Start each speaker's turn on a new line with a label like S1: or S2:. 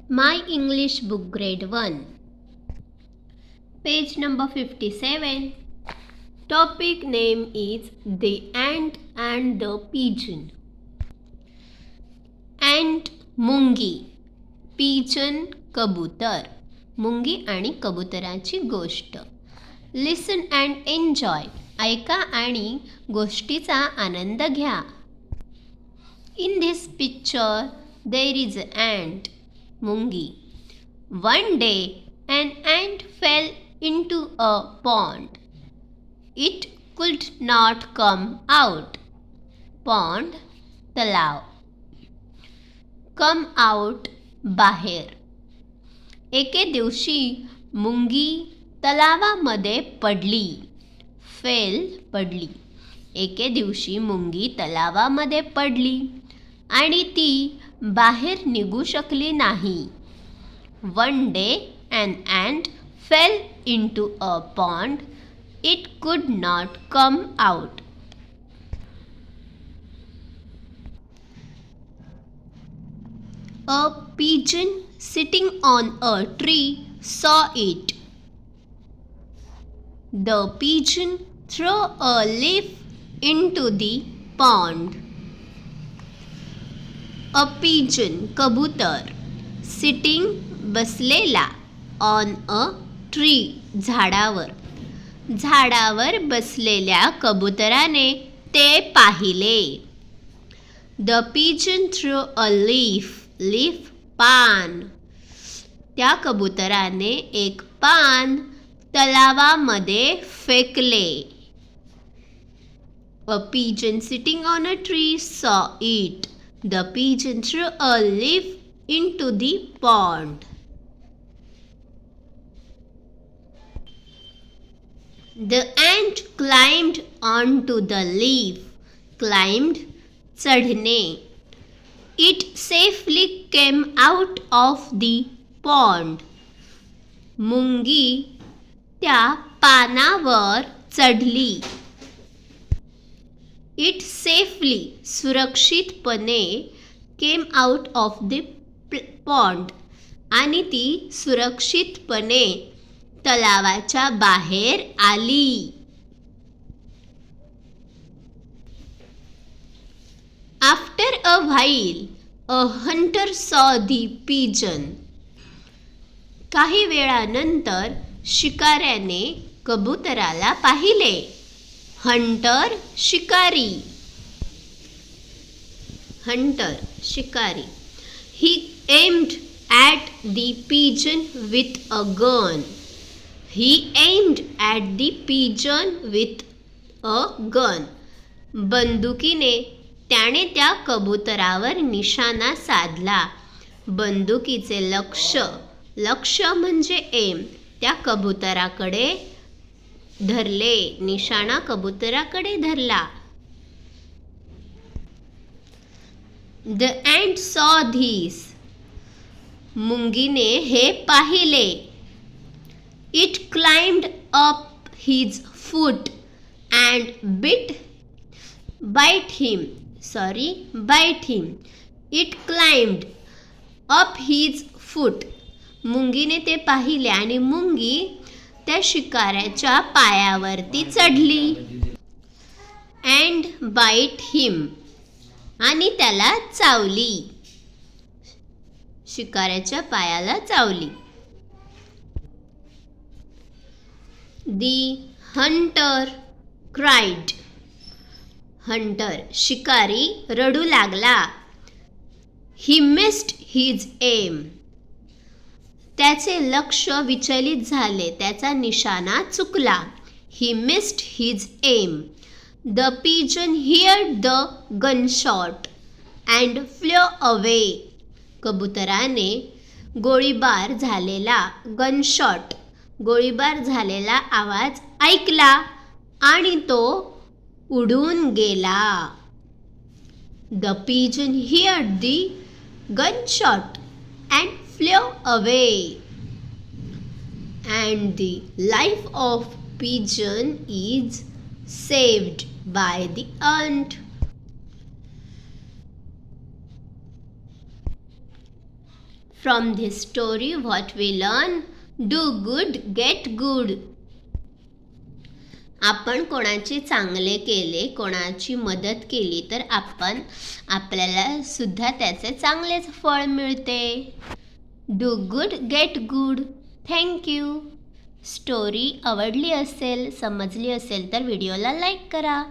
S1: My English book grade 1. Page number 57. Topic name is The Ant and the Pigeon. Ant मुंगी, pigeon कबूतर. मुंगी आणि कबूतराची गोष्ट. Listen and enjoy. ऐका आणि गोष्टीचा आनंद घ्या. In this picture there is an ant. मुंगी. One day an ant fell into a pond. It could not come out. Pond, तलाव. Come out, बाहेर. एके दिवशी मुंगी तलावामध्ये पडली. फेल, पडली. एके दिवशी मुंगी तलावामध्ये पडली आणि ती बाहेर निघू शकली नाही. One day an ant fell into a pond. It could not come out. A pigeon sitting on a tree saw it. The pigeon threw a leaf into the pond. A pigeon, कबूतर, sitting, बसलेला, on a tree, झाडावर. झाडावर बसलेल्या कबूतराने ते पाहिले. The pigeon threw a leaf, leaf, पान. त्या कबूतराने एक पान तलावामध्ये फेकले. A pigeon sitting on a tree saw it. The pigeon threw a leaf into the pond. The ant climbed onto the leaf. Climbed, चढणे. It safely came out of the pond. मुंगी त्या पानावर चढली. It safely, सुरक्षितपणे, came out of the pond. आणि ती सुरक्षितपणे तलावाच्या बाहेर आली. After a while, a hunter saw the pigeon. काही वेळानंतर शिकाऱ्याने कबूतराला पाहिले. हंटर, शिकारी. हंटर, शिकारी. He aimed at the pigeon with a gun. He aimed at the pigeon with a gun. बंदुकीने त्याने त्या कबूतरावर निशाणा साधला. बंदुकीचे लक्ष्य म्हणजे एम, त्या कबूतराकडे धरले. निशाणा कबूतराकडे धरला. The ant saw this. मुंगीने हे पाहिले. It climbed up his foot and bite him. It climbed up his foot. मुंगीने ते पाहिले आणि मुंगी त्या शिकाऱ्याच्या पायावरती चढली. And bite him. आणि त्याला चावली. शिकाऱ्याच्या पायाला चावली. The hunter cried. हंटर, शिकारी, रडू लागला. He missed his aim. त्याचे लक्ष विचलित झाले. त्याचा निशाणा चुकला. He missed his aim. The pigeon heard the gunshot and flew away. कबूतराने गोळीबार झालेला आवाज ऐकला आणि तो उडून गेला. The pigeon heard the gunshot and flew away. And the life of pigeon is saved by the ant. From this story, what we learn? Do good, get good. आपण कोणाचे चांगले केले, कोणाची मदत केली तर आपल्याला सुद्धा त्याचे चांगलेच फळ मिळते. Do good get good. Thank you. Story आवडली असेल, समजली असेल तर व्हिडिओला लाईक करा.